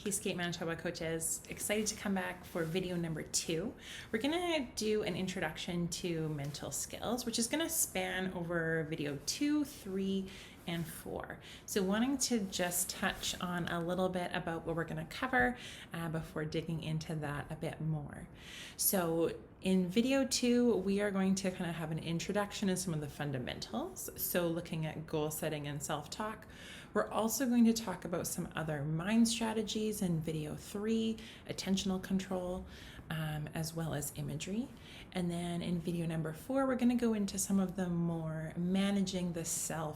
Hey Skate Manitoba coaches, excited to come back for video number 2. We're going to do an introduction to mental skills, which is going to span over video 2, 3, and 4. So wanting to just touch on a little bit about what we're going to cover before digging into that a bit more. So in video 2, we are going to kind of have an introduction to some of the fundamentals. So looking at goal setting and self-talk. We're also going to talk about some other mind strategies in video 3, attentional control, as well as imagery. And then in video number 4, we're going to go into some of the more managing the self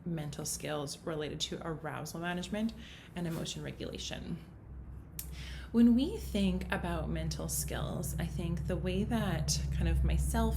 mental skills related to arousal management and emotion regulation. When we think about mental skills, I think the way that kind of myself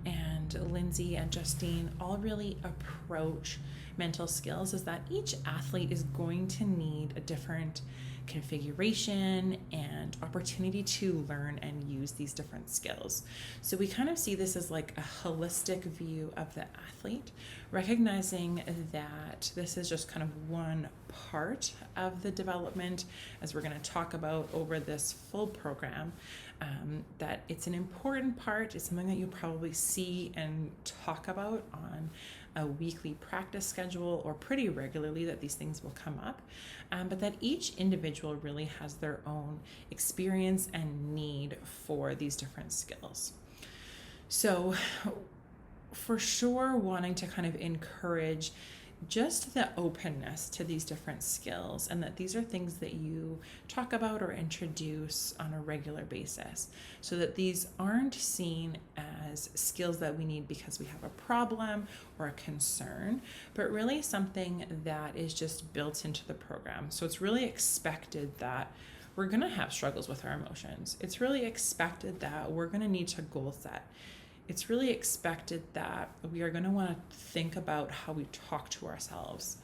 and Lindsay and Justine all really approach mental skills is that each athlete is going to need a different configuration and opportunity to learn and use these different skills. So we kind of see this as like a holistic view of the athlete, recognizing that this is just kind of one part of the development, as we're going to talk about over this full program, that it's an important part. It's something that you probably see and talk about on a weekly practice schedule or pretty regularly, that these things will come up, but that each individual really has their own experience and need for these different skills. So for sure, wanting to kind of encourage just the openness to these different skills, and that these are things that you talk about or introduce on a regular basis, so that these aren't seen as skills that we need because we have a problem or a concern, but really something that is just built into the program. So it's really expected that we're going to have struggles with our emotions. It's really expected that we're going to need to goal set. It's really expected that we are going to want to think about how we talk to ourselves,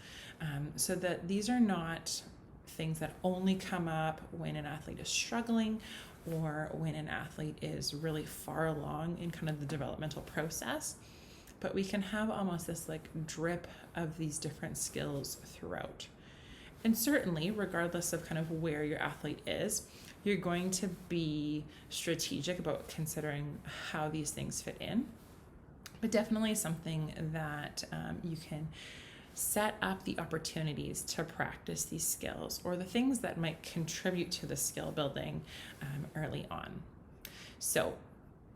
so that these are not things that only come up when an athlete is struggling or when an athlete is really far along in kind of the developmental process, but we can have almost this like drip of these different skills throughout. And certainly, regardless of kind of where your athlete is, you're going to be strategic about considering how these things fit in, but definitely something that you can set up the opportunities to practice these skills, or the things that might contribute to the skill building early on. So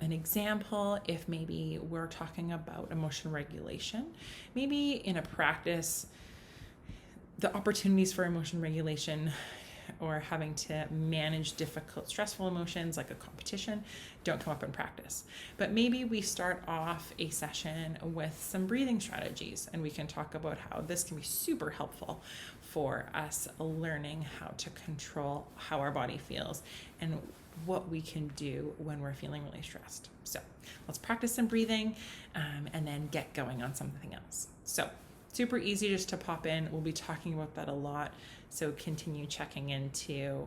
an example, if maybe we're talking about emotion regulation, maybe in a practice, the opportunities for emotion regulation or having to manage difficult, stressful emotions like a competition don't come up in practice. But maybe we start off a session with some breathing strategies, and we can talk about how this can be super helpful for us learning how to control how our body feels and what we can do when we're feeling really stressed. So let's practice some breathing and then get going on something else. So super easy just to pop in. We'll be talking about that a lot. So continue checking into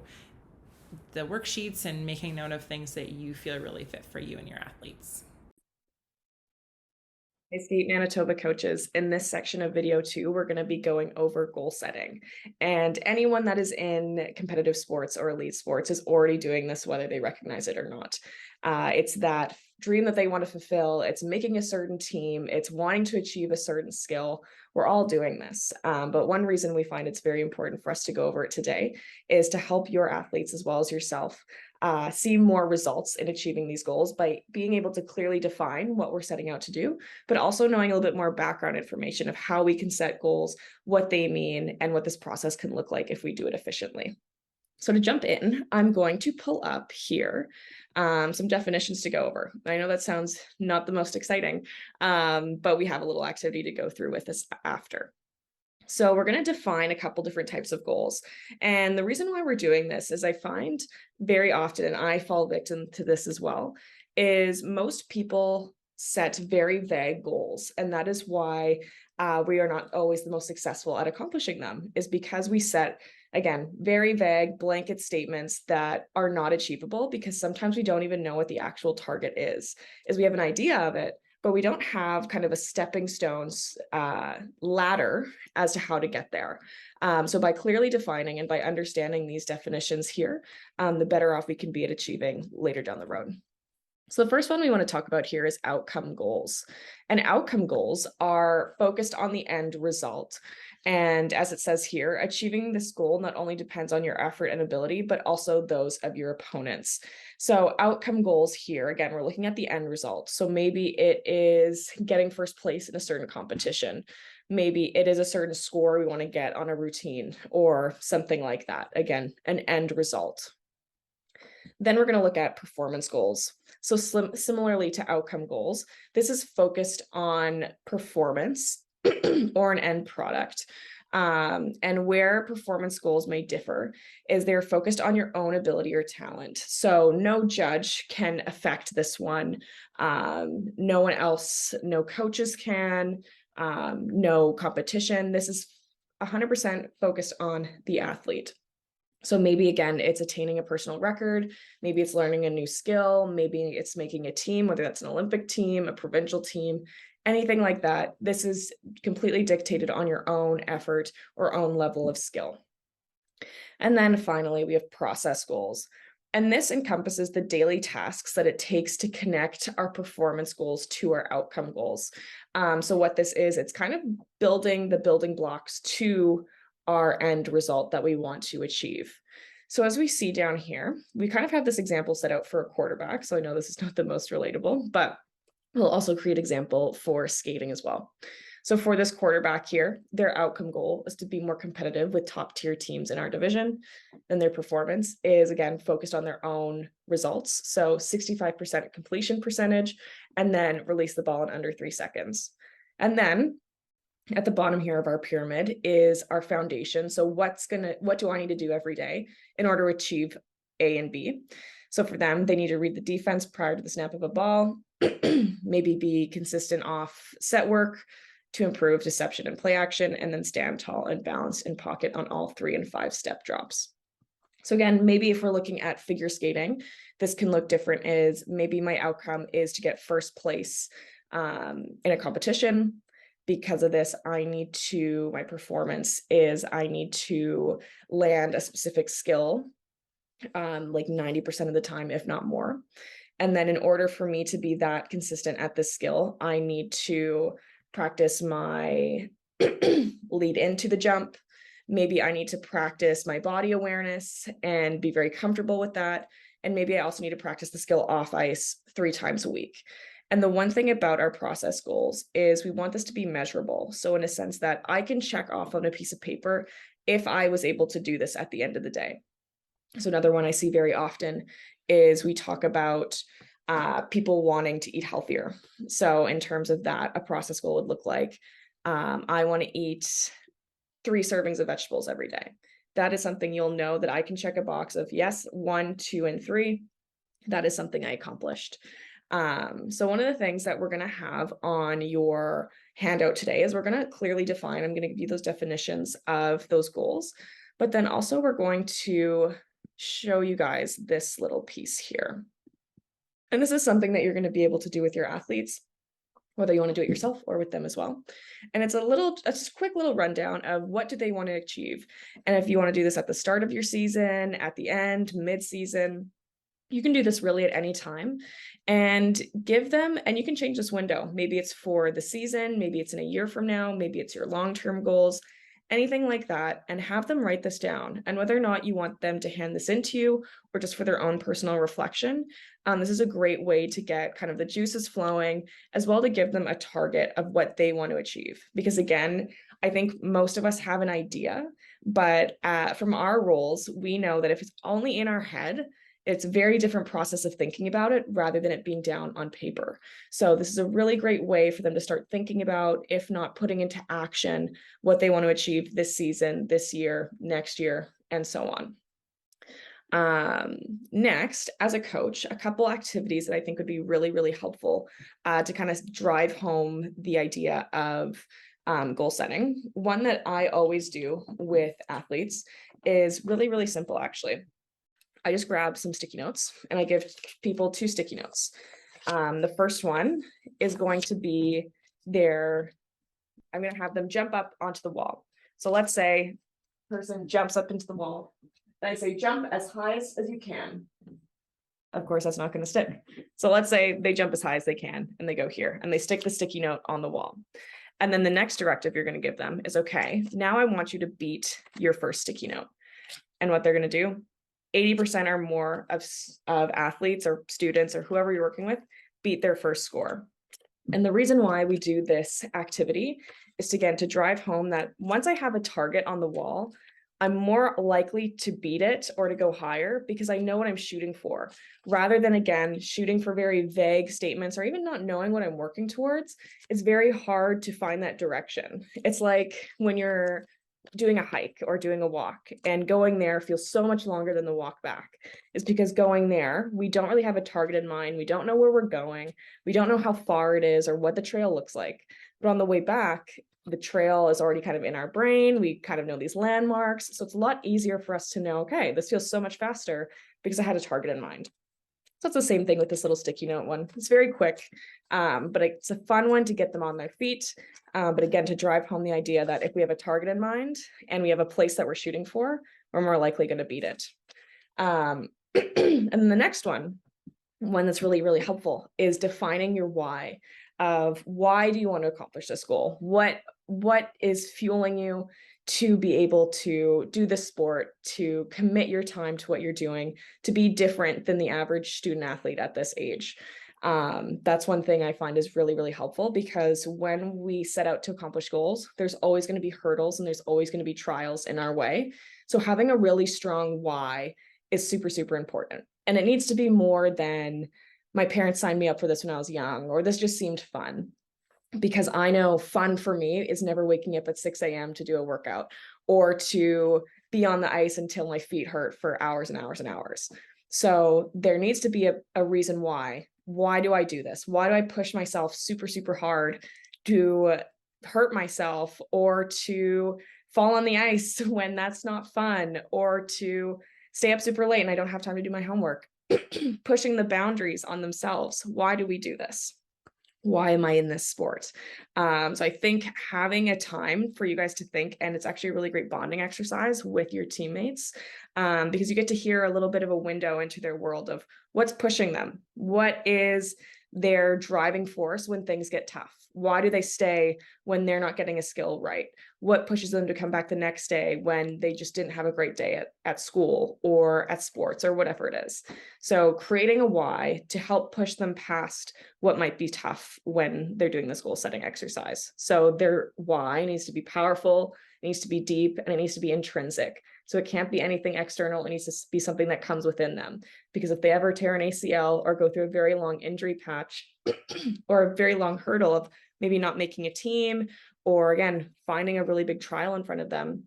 the worksheets and making note of things that you feel really fit for you and your athletes. Hey, Skate Manitoba coaches. In this section of video 2, we're going to be going over goal setting. And anyone that is in competitive sports or elite sports is already doing this, whether they recognize it or not. It's that dream that they want to fulfill. It's making a certain team. It's wanting to achieve a certain skill. We're all doing this. But one reason we find it's very important for us to go over it today is to help your athletes as well as yourself see more results in achieving these goals by being able to clearly define what we're setting out to do, but also knowing a little bit more background information of how we can set goals, what they mean, and what this process can look like if we do it efficiently. So to jump in, I'm going to pull up here some definitions to go over. I know that sounds not the most exciting, but we have a little activity to go through with this after. So we're going to define a couple different types of goals. And the reason why we're doing this is I find very often, and I fall victim to this as well, is most people set very vague goals. And that is why we are not always the most successful at accomplishing them, is because we set, again, very vague blanket statements that are not achievable, because sometimes we don't even know what the actual target is we have an idea of it, but we don't have kind of a stepping stones ladder as to how to get there. So by clearly defining and by understanding these definitions here, the better off we can be at achieving later down the road. So the first one we want to talk about here is outcome goals. And outcome goals are focused on the end result. And as it says here, achieving this goal not only depends on your effort and ability, but also those of your opponents. So outcome goals here, again, we're looking at the end result. So maybe it is getting first place in a certain competition. Maybe it is a certain score we want to get on a routine or something like that. Again, an end result. Then we're going to look at performance goals. So similarly to outcome goals, this is focused on performance or an end product. And where performance goals may differ is they're focused on your own ability or talent. So no judge can affect this one. No one else, no coaches can, no competition. This is 100% focused on the athlete. So maybe, again, it's attaining a personal record, maybe it's learning a new skill, maybe it's making a team, whether that's an Olympic team, a provincial team, anything like that. This is completely dictated on your own effort or own level of skill. And then finally, we have process goals. And this encompasses the daily tasks that it takes to connect our performance goals to our outcome goals. So what this is, it's kind of building the building blocks to our end result that we want to achieve. So as we see down here, we kind of have this example set out for a quarterback. So I know this is not the most relatable, but we'll also create example for skating as well. So for this quarterback here, their outcome goal is to be more competitive with top tier teams in our division. And their performance is, again, focused on their own results. So 65% completion percentage, and then release the ball in under 3 seconds. And then at the bottom here of our pyramid is our foundation. So what do I need to do every day in order to achieve A and B? So for them, they need to read the defense prior to the snap of a ball, maybe be consistent off set work to improve deception and play action, and then stand tall and balanced in pocket on all 3 and 5 step drops. So again, maybe if we're looking at figure skating, this can look different. Is maybe my outcome is to get first place in a competition. Because of this, my performance is I need to land a specific skill, like 90% of the time, if not more. And then in order for me to be that consistent at this skill, I need to practice my lead into the jump. Maybe I need to practice my body awareness and be very comfortable with that. And maybe I also need to practice the skill off ice 3 times a week. And the one thing about our process goals is we want this to be measurable. So in a sense that I can check off on a piece of paper if I was able to do this at the end of the day. So another one I see very often is we talk about people wanting to eat healthier. So in terms of that, a process goal would look like, I want to eat 3 servings of vegetables every day. That is something you'll know that I can check a box of, yes, 1, 2, and 3. That is something I accomplished. So one of the things that we're going to have on your handout today is we're going to clearly define, I'm going to give you those definitions of those goals, but then also we're going to show you guys this little piece here. And this is something that you're going to be able to do with your athletes, whether you want to do it yourself or with them as well. And it's a quick little rundown of what do they want to achieve. And if you want to do this at the start of your season, at the end, mid-season, you can do this really at any time and give them, and you can change this window. Maybe it's for the season, maybe it's in a year from now, maybe it's your long-term goals, anything like that, and have them write this down. And whether or not you want them to hand this into you or just for their own personal reflection, this is a great way to get kind of the juices flowing, as well to give them a target of what they want to achieve. Because again, I think most of us have an idea, but from our roles, we know that if it's only in our head, it's a very different process of thinking about it rather than it being down on paper. So this is a really great way for them to start thinking about, if not putting into action, what they want to achieve this season, this year, next year, and so on. Next, as a coach, a couple activities that I think would be really, really helpful to kind of drive home the idea of goal setting. One that I always do with athletes is really, really simple, actually. I just grab some sticky notes and I give people 2 sticky notes. The first one is going to be I'm going to have them jump up onto the wall. So let's say person jumps up into the wall and I say jump as high as you can. Of course, that's not going to stick. So let's say they jump as high as they can and they go here and they stick the sticky note on the wall. And then the next directive you're going to give them is, okay, now I want you to beat your first sticky note. And what they're going to do, 80% or more of athletes or students or whoever you're working with beat their first score. And the reason why we do this activity is to drive home that once I have a target on the wall, I'm more likely to beat it or to go higher because I know what I'm shooting for, rather than, again, shooting for very vague statements or even not knowing what I'm working towards. It's very hard to find that direction. It's like when you're doing a hike or doing a walk and going there feels so much longer than the walk back. Is because going there, we don't really have a target in mind. We don't know where we're going. We don't know how far it is or what the trail looks like. But on the way back, the trail is already kind of in our brain. We kind of know these landmarks. So it's a lot easier for us to know, okay, this feels so much faster because I had a target in mind. So it's the same thing with this little sticky note one. It's very quick, but it's a fun one to get them on their feet. But again, to drive home the idea that if we have a target in mind and we have a place that we're shooting for, we're more likely going to beat it. And then the next one that's really, really helpful is defining your why. Of why do you want to accomplish this goal? What is fueling you to be able to do this sport, to commit your time to what you're doing, to be different than the average student athlete at this age? That's one thing I find is really, really helpful, because when we set out to accomplish goals, there's always going to be hurdles and there's always going to be trials in our way. So having a really strong why is super, super important. And it needs to be more than my parents signed me up for this when I was young, or this just seemed fun. Because I know fun for me is never waking up at 6 a.m. to do a workout or to be on the ice until my feet hurt for hours and hours and hours. So there needs to be a reason why. Why do I do this? Why do I push myself super, super hard to hurt myself, or to fall on the ice when that's not fun, or to stay up super late and I don't have time to do my homework? Pushing the boundaries on themselves. Why do we do this? Why am I in this sport? So I think having a time for you guys to think, and it's actually a really great bonding exercise with your teammates, because you get to hear a little bit of a window into their world of what's pushing them. What is their driving force when things get tough? Why do they stay when they're not getting a skill right? What pushes them to come back the next day when they just didn't have a great day at school or at sports or whatever it is? So creating a why to help push them past what might be tough when they're doing this goal setting exercise. So their why needs to be powerful, it needs to be deep, and it needs to be intrinsic. So it can't be anything external. It needs to be something that comes within them. Because if they ever tear an ACL or go through a very long injury patch or a very long hurdle of maybe not making a team, or again, finding a really big trial in front of them,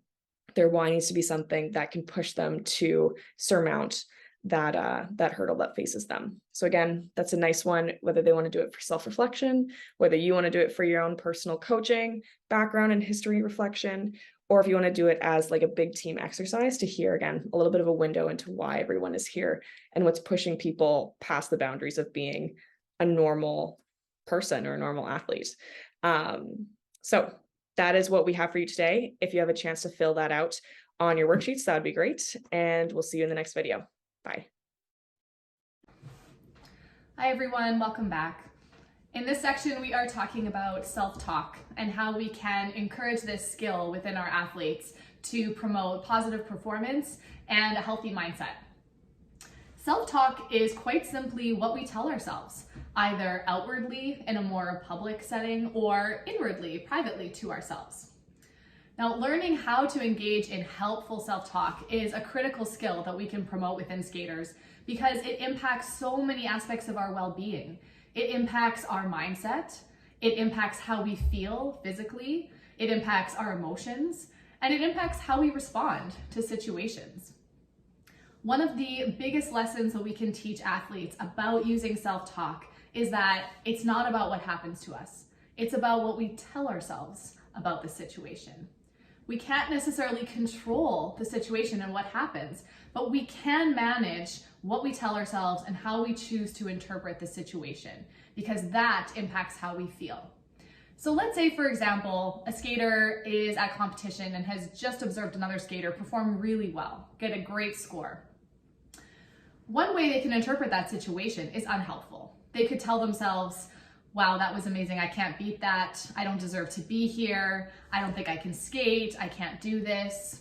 their why needs to be something that can push them to surmount that hurdle that faces them. So again, that's a nice one, whether they want to do it for self-reflection, whether you want to do it for your own personal coaching, background and history reflection, or if you want to do it as like a big team exercise to hear, again, a little bit of a window into why everyone is here and what's pushing people past the boundaries of being a normal person or a normal athlete. So that is what we have for you today. If you have a chance to fill that out on your worksheets, that would be great. And we'll see you in the next video. Bye. Hi everyone, welcome back. In this section, we are talking about self-talk and how we can encourage this skill within our athletes to promote positive performance and a healthy mindset. Self-talk is quite simply what we tell ourselves, either outwardly in a more public setting or inwardly, privately to ourselves. Now, learning how to engage in helpful self-talk is a critical skill that we can promote within skaters because it impacts so many aspects of our well-being. It impacts our mindset, it impacts how we feel physically, it impacts our emotions, and it impacts how we respond to situations. One of the biggest lessons that we can teach athletes about using self-talk is that it's not about what happens to us. It's about what we tell ourselves about the situation. We can't necessarily control the situation and what happens, but we can manage what we tell ourselves and how we choose to interpret the situation, because that impacts how we feel. So let's say, for example, a skater is at competition and has just observed another skater perform really well, get a great score. One way they can interpret that situation is unhelpful. They could tell themselves, wow, that was amazing, I can't beat that, I don't deserve to be here, I don't think I can skate, I can't do this.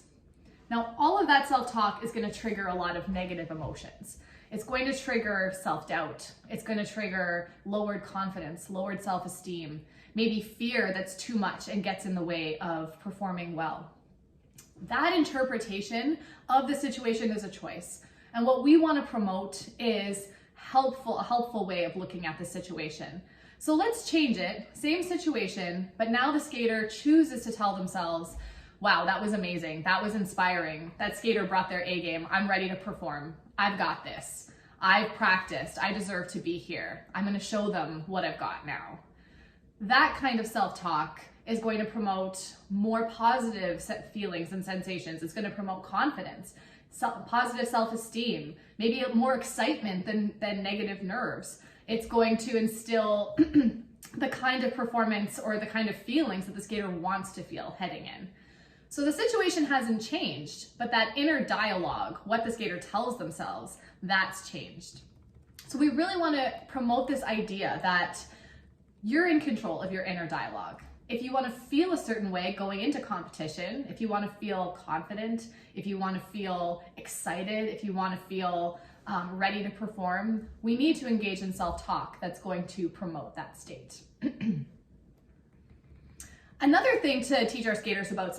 Now, all of that self-talk is going to trigger a lot of negative emotions. It's going to trigger self-doubt. It's going to trigger lowered confidence, lowered self-esteem, maybe fear that's too much and gets in the way of performing well. That interpretation of the situation is a choice. And what we want to promote is a helpful way of looking at the situation. So let's change it, same situation, but now the skater chooses to tell themselves, wow, that was amazing, that was inspiring, that skater brought their A game, I'm ready to perform, I've got this, I've practiced, I deserve to be here, I'm gonna show them what I've got now. That kind of self-talk is going to promote more positive feelings and sensations. It's going to promote confidence, positive self-esteem, maybe more excitement than negative nerves. It's going to instill the kind of performance or the kind of feelings that the skater wants to feel heading in. So the situation hasn't changed, but that inner dialogue, what the skater tells themselves, that's changed. So we really want to promote this idea that you're in control of your inner dialogue. If you want to feel a certain way going into competition, if you want to feel confident, if you want to feel excited, if you want to feel ready to perform, we need to engage in self-talk that's going to promote that state. Another thing to teach our skaters about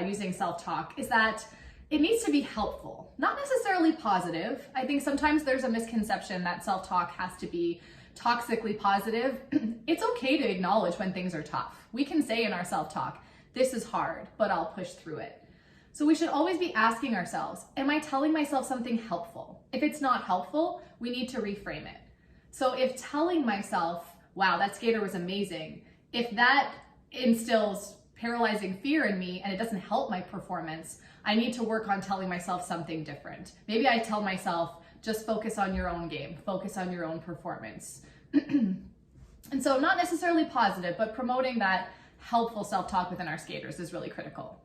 using self-talk is that it needs to be helpful, not necessarily positive. I think sometimes there's a misconception that self-talk has to be toxically positive. It's okay to acknowledge when things are tough. We can say in our self-talk, this is hard, but I'll push through it. So we should always be asking ourselves, am I telling myself something helpful? If it's not helpful, we need to reframe it. So if telling myself, wow, that skater was amazing, if that instills paralyzing fear in me and it doesn't help my performance, I need to work on telling myself something different. Maybe I tell myself, just focus on your own game, focus on your own performance. And so not necessarily positive, but promoting that helpful self-talk within our skaters is really critical.